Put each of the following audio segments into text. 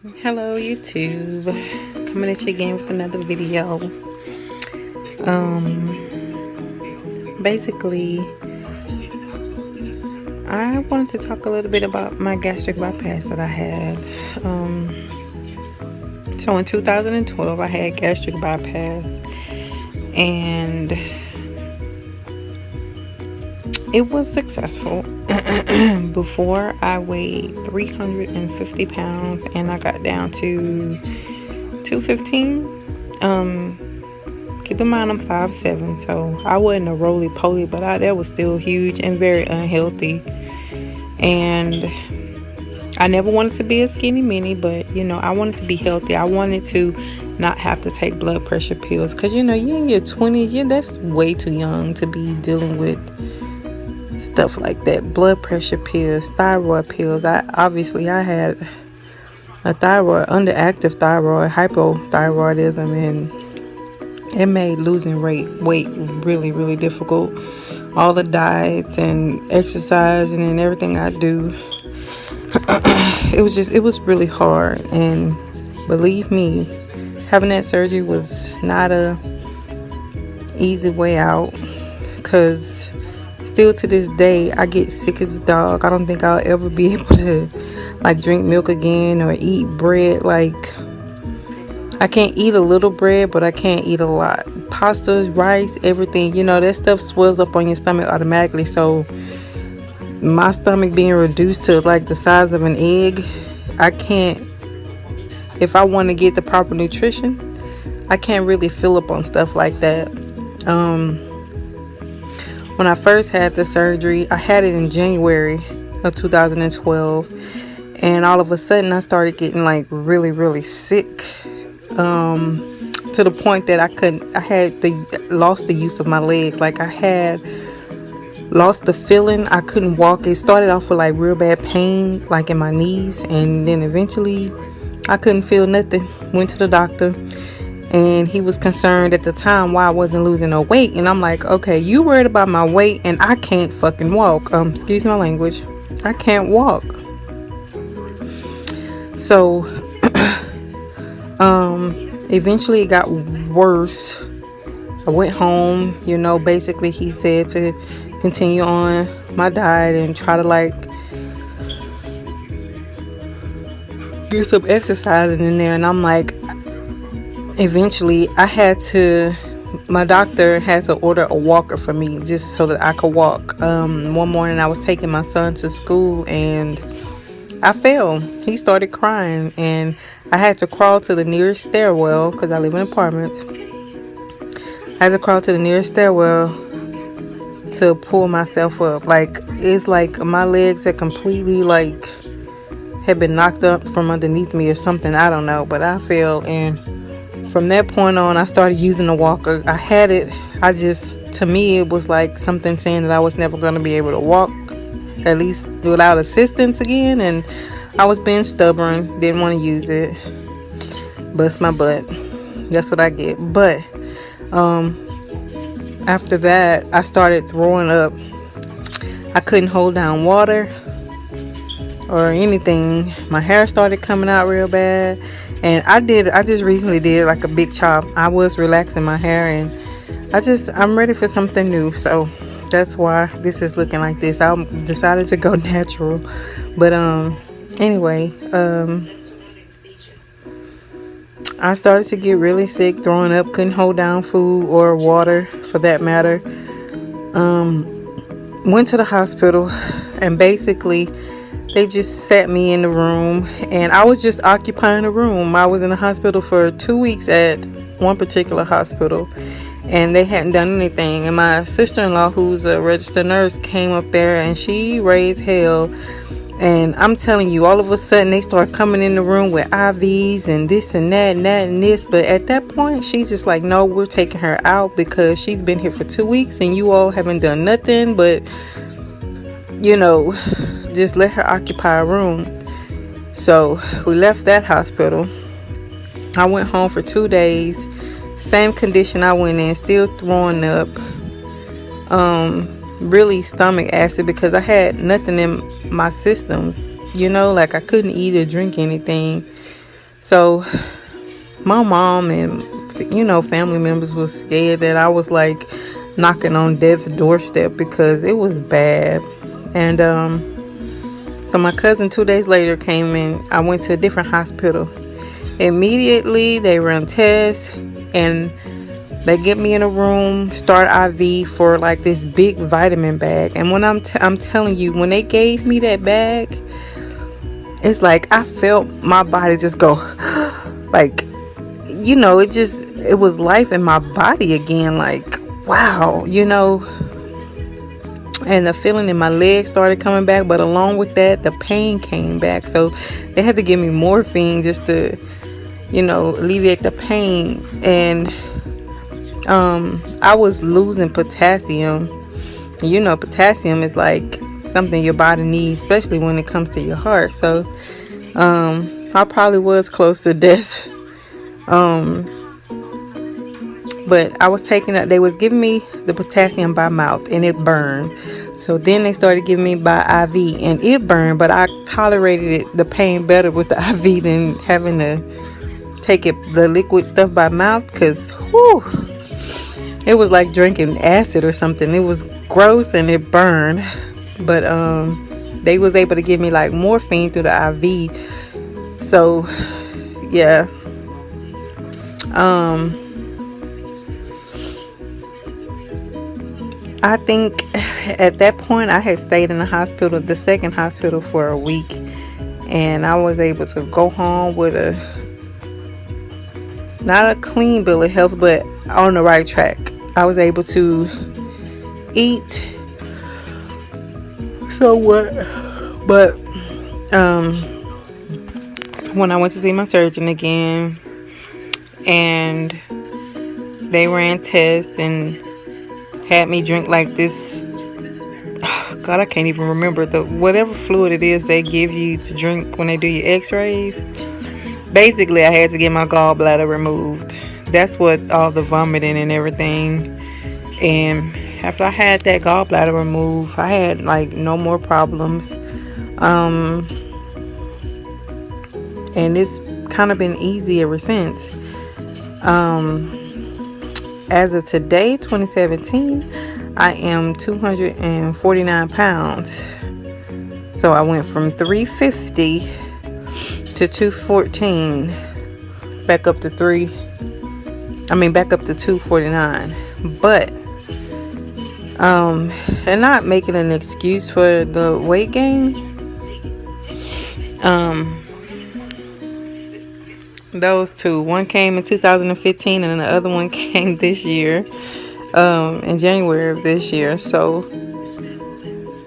Hello YouTube, coming at you again with another video. Basically I wanted to talk a little bit about my gastric bypass that I had. So in 2012 I had gastric bypass, and it was successful. Before, I weighed 350 pounds and I got down to 215. Keep in mind I'm 5'7", so I wasn't a roly-poly, but that was still huge and very unhealthy. And I never wanted to be a skinny mini, but I wanted to be healthy. I wanted to not have to take blood pressure pills, because you're in your 20s, that's way too young to be dealing with stuff like that. Blood pressure pills, thyroid pills. I had a underactive thyroid, hypothyroidism, and it made losing weight really, really difficult. All the diets and exercising and everything I do, it was really hard. And believe me, having that surgery was not a easy way out, because still to this day I get sick as a dog. I don't think I'll ever be able to drink milk again or eat bread. I can't eat a little bread, but I can't eat a lot. Pasta, rice, everything, that stuff swells up on your stomach automatically. So my stomach being reduced to the size of an egg, I can't, if I want to get the proper nutrition, I can't really fill up on stuff like that. When I first had the surgery, I had it in January of 2012, and all of a sudden I started getting really, really sick, to the point that I had lost the use of my legs. I had lost the feeling. I couldn't walk. It started off with real bad pain in my knees, and then eventually I couldn't feel nothing. Went to the doctor, and he was concerned at the time why I wasn't losing no weight. And I'm like, okay, you worried about my weight and I can't fucking walk. Excuse my language. I can't walk. So eventually it got worse. I went home. Basically he said to continue on my diet and try to get some exercising in there. And I'm like, eventually my doctor had to order a walker for me just so that I could walk. One morning I was taking my son to school and I fell. He started crying and I had to crawl to the nearest stairwell, because I live in apartments. I had to crawl to the nearest stairwell to pull myself up. It's like my legs had completely had been knocked up from underneath me or something. I don't know, but I fell, and from that point on I started using the walker. I had it. To me it was something saying that I was never going to be able to walk, at least without assistance again, and I was being stubborn, didn't want to use it. Bust my butt. That's what I get. But after that I started throwing up. I couldn't hold down water or anything. My hair started coming out real bad, and I just recently did a big chop. I was relaxing my hair, and I'm ready for something new. So that's why this is looking like this. I decided to go natural. But anyway, I started to get really sick, throwing up, couldn't hold down food or water for that matter. Went to the hospital, and basically they just sat me in the room, and I was just occupying the room. I was in the hospital for 2 weeks at one particular hospital, and they hadn't done anything. And my sister-in-law, who's a registered nurse, came up there and she raised hell. And I'm telling you, all of a sudden they start coming in the room with IVs and this and that and that and this. But at that point, she's just like, no, we're taking her out because she's been here for 2 weeks and you all haven't done nothing but, just let her occupy a room. So we left that hospital. I went home for 2 days. Same condition I went in, still throwing up. Really stomach acid, because I had nothing in my system. I couldn't eat or drink anything. So my mom and family members was scared that I was like knocking on death's doorstep because it was bad. And so my cousin 2 days later came in. I went to a different hospital. Immediately they run tests and they get me in a room, start IV for like this big vitamin bag. And when I'm telling you, when they gave me that bag, it's like I felt my body just go like, it was life in my body again. Like, wow, and the feeling in my legs started coming back, but along with that, the pain came back. So they had to give me morphine just to, alleviate the pain. And I was losing potassium. Potassium is like something your body needs, especially when it comes to your heart. So I probably was close to death. But I was taking it. They was giving me the potassium by mouth, and it burned. So then they started giving me by IV, and it burned. But I tolerated the pain better with the IV than having to take the liquid stuff by mouth, because it was like drinking acid or something. It was gross and it burned. But they was able to give me like morphine through the IV. So yeah. I think at that point I had stayed in the second hospital, for a week, and I was able to go home with not a clean bill of health, but on the right track. I was able to eat somewhat, but when I went to see my surgeon again, and they ran tests and had me drink like this, God, I can't even remember whatever fluid it is they give you to drink when they do your x-rays. Basically, I had to get my gallbladder removed. That's what all the vomiting and everything. And after I had that gallbladder removed, I had like no more problems. And it's kind of been easy ever since. As of today, 2017, I am 249 pounds. So I went from 350 to 214, back up to 249. But and not making an excuse for the weight gain. Those two, one came in 2015 and the other one came this year, in January of this year. So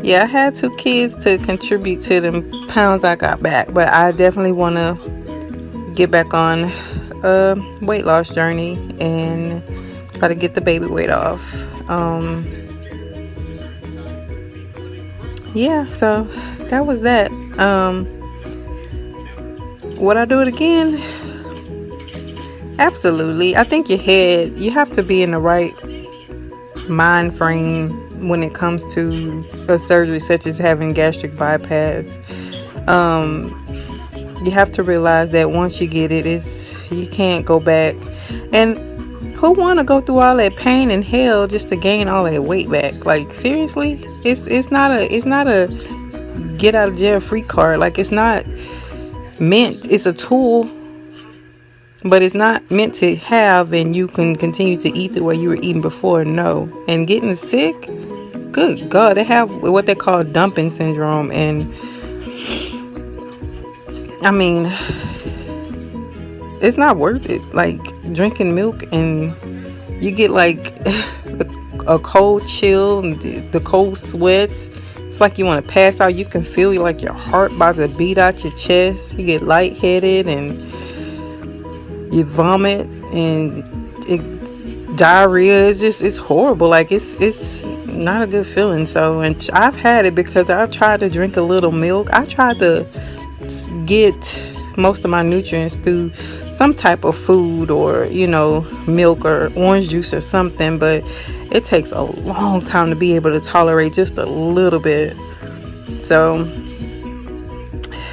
yeah, I had 2 kids to contribute to the pounds I got back, but I definitely want to get back on a weight loss journey and try to get the baby weight off. Yeah, so that was that. Would I do it again? Absolutely. I think you have to be in the right mind frame when it comes to a surgery such as having gastric bypass. You have to realize that once you get it, you can't go back. And who want to go through all that pain and hell just to gain all that weight back? Like, seriously, it's not a get out of jail free card. Like, it's not meant. It's a tool, but it's not meant to have and you can continue to eat the way you were eating before. No. And getting sick, good God, they have what they call dumping syndrome. And I mean, it's not worth it. Like drinking milk and you get like a cold chill and the cold sweats. It's like you want to pass out. You can feel like your heart about to beat out your chest. You get lightheaded and you vomit and diarrhea. It's horrible. Like it's not a good feeling. So, and I've had it because I tried to drink a little milk. I tried to get most of my nutrients through some type of food or milk or orange juice or something, but it takes a long time to be able to tolerate just a little bit. So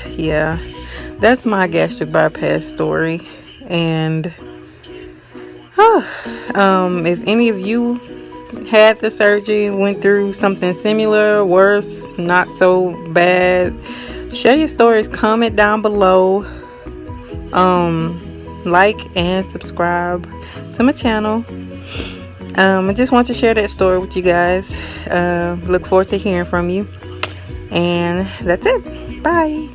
yeah, that's my gastric bypass story. And if any of you had the surgery, went through something similar, worse, not so bad, share your stories, comment down below, like and subscribe to my channel. I just want to share that story with you guys. Look forward to hearing from you, and that's it. Bye.